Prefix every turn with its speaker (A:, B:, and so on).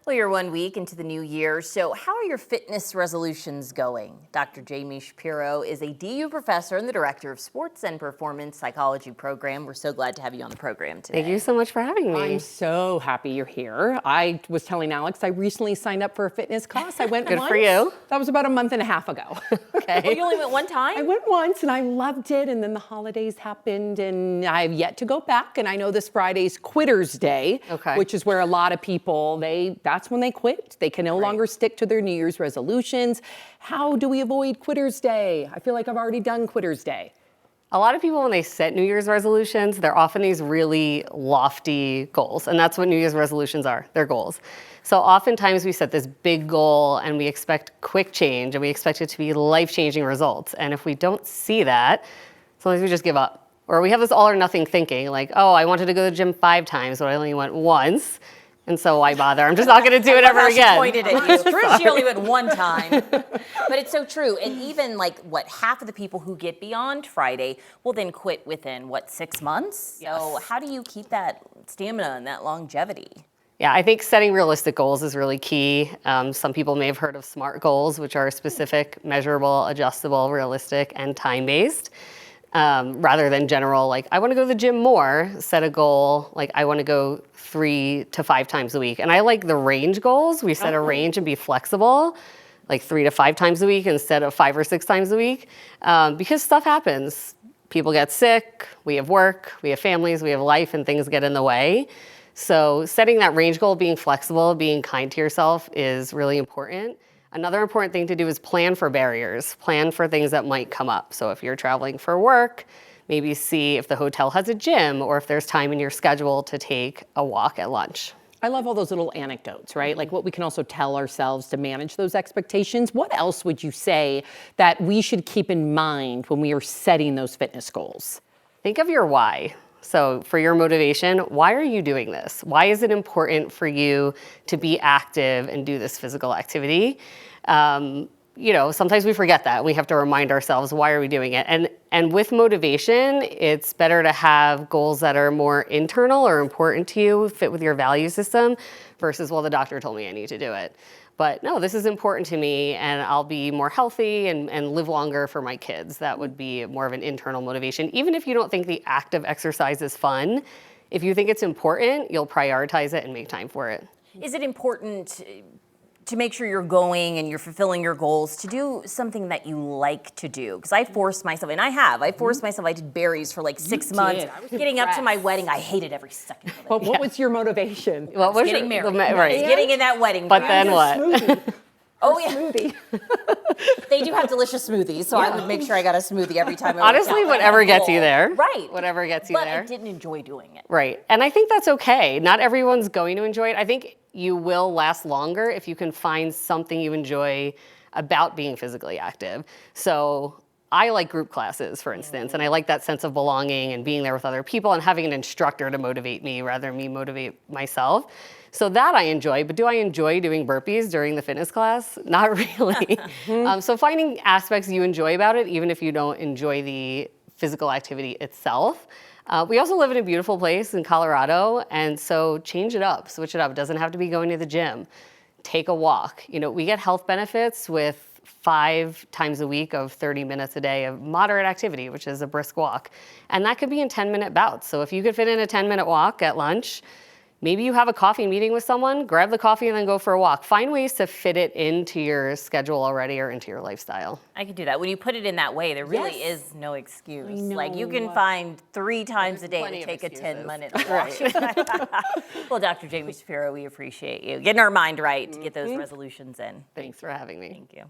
A: Well, you're 1 week into the new year, so how are your fitness resolutions going? Dr. Jamie Shapiro is a DU professor and the director of Sports and Performance Psychology program. We're so glad to have you on the program today.
B: Thank you so much for having me.
C: I'm so happy you're here. I was telling Alex I recently signed up for a fitness class. I went
B: Good
C: once.
B: for you.
C: That was about a month and a half ago.
B: Okay.
A: Oh, you only went one time?
C: I went once and I loved it, and then the holidays happened and I've yet to go back. And I know this Friday's Quitter's Day, which is where a lot of people, that's when they quit. They can no longer stick to their New Year's resolutions. How do we avoid Quitter's Day? I feel like I've already done Quitter's Day.
B: A lot of people, when they set New Year's resolutions, they're often these really lofty goals. And that's what New Year's resolutions are, they're goals. So oftentimes we set this big goal and we expect quick change and we expect it to be life-changing results. And if we don't see that, sometimes we just give up. Or we have this all or nothing thinking, like, oh, I wanted to go to the gym 5 times, but I only went once. And so why bother? I'm just not going to do it ever again.
A: She pointed at you. She only went one time. But it's so true. And even half of the people who get beyond Friday will then quit within, 6 months?
B: Yes.
A: So how do you keep that stamina and that longevity?
B: Yeah, I think setting realistic goals is really key. Some people may have heard of SMART goals, which are specific, measurable, adjustable, realistic, and time-based. Rather than general, like, I want to go to the gym more, set a goal, like, I want to go 3 to 5 times a week. And I like the range goals. We set a range and be flexible, like 3 to 5 times a week instead of 5 or 6 times a week, because stuff happens. People get sick, we have work, we have families, we have life, and things get in the way. So setting that range goal, being flexible, being kind to yourself is really important. Another important thing to do is plan for barriers, plan for things that might come up. So if you're traveling for work, maybe see if the hotel has a gym or if there's time in your schedule to take a walk at lunch.
C: I love all those little anecdotes, right? Like what we can also tell ourselves to manage those expectations. What else would you say that we should keep in mind when we are setting those fitness goals?
B: Think of your why. So for your motivation, why are you doing this? Why is it important for you to be active and do this physical activity? Sometimes we forget that. We have to remind ourselves, why are we doing it? And with motivation, it's better to have goals that are more internal or important to you, fit with your value system, versus, well, the doctor told me I need to do it. But no, this is important to me and I'll be more healthy and live longer for my kids. That would be more of an internal motivation. Even if you don't think the act of exercise is fun, if you think it's important, you'll prioritize it and make time for it.
A: Is it important to make sure you're going and you're fulfilling your goals to do something that you like to do? Because I forced myself, and I forced myself, I did berries for 6 months. Getting up to my wedding, I hated every second of it.
C: But what was your motivation?
B: What was
A: getting married.
B: Right.
A: Getting in that wedding.
B: But then what?
A: Oh, yeah.
C: Smoothie.
A: They do have delicious smoothies, so I would make sure I got a smoothie every time.
B: Honestly, whatever gets you there.
A: Right.
B: Whatever gets you there.
A: But I didn't enjoy doing it.
B: Right. And I think that's okay. Not everyone's going to enjoy it. I think you will last longer if you can find something you enjoy about being physically active. So I like group classes, for instance, and I like that sense of belonging and being there with other people and having an instructor to motivate me rather than me motivate myself. So that I enjoy, but do I enjoy doing burpees during the fitness class? Not really. So finding aspects you enjoy about it, even if you don't enjoy the physical activity itself. We also live in a beautiful place in Colorado, and so change it up, switch it up. It doesn't have to be going to the gym. Take a walk. We get health benefits with 5 times a week of 30 minutes a day of moderate activity, which is a brisk walk. And that could be in 10-minute bouts. So if you could fit in a 10-minute walk at lunch, maybe you have a coffee meeting with someone, grab the coffee and then go for a walk. Find ways to fit it into your schedule already or into your lifestyle.
A: I could do that. When you put it in that way, there really is no excuse. Like you can find 3 times a day to take a 10-minute walk. Well, Dr. Jamie Shapiro, we appreciate you getting our mind right to get those resolutions in.
B: Thanks for having me.
A: Thank you.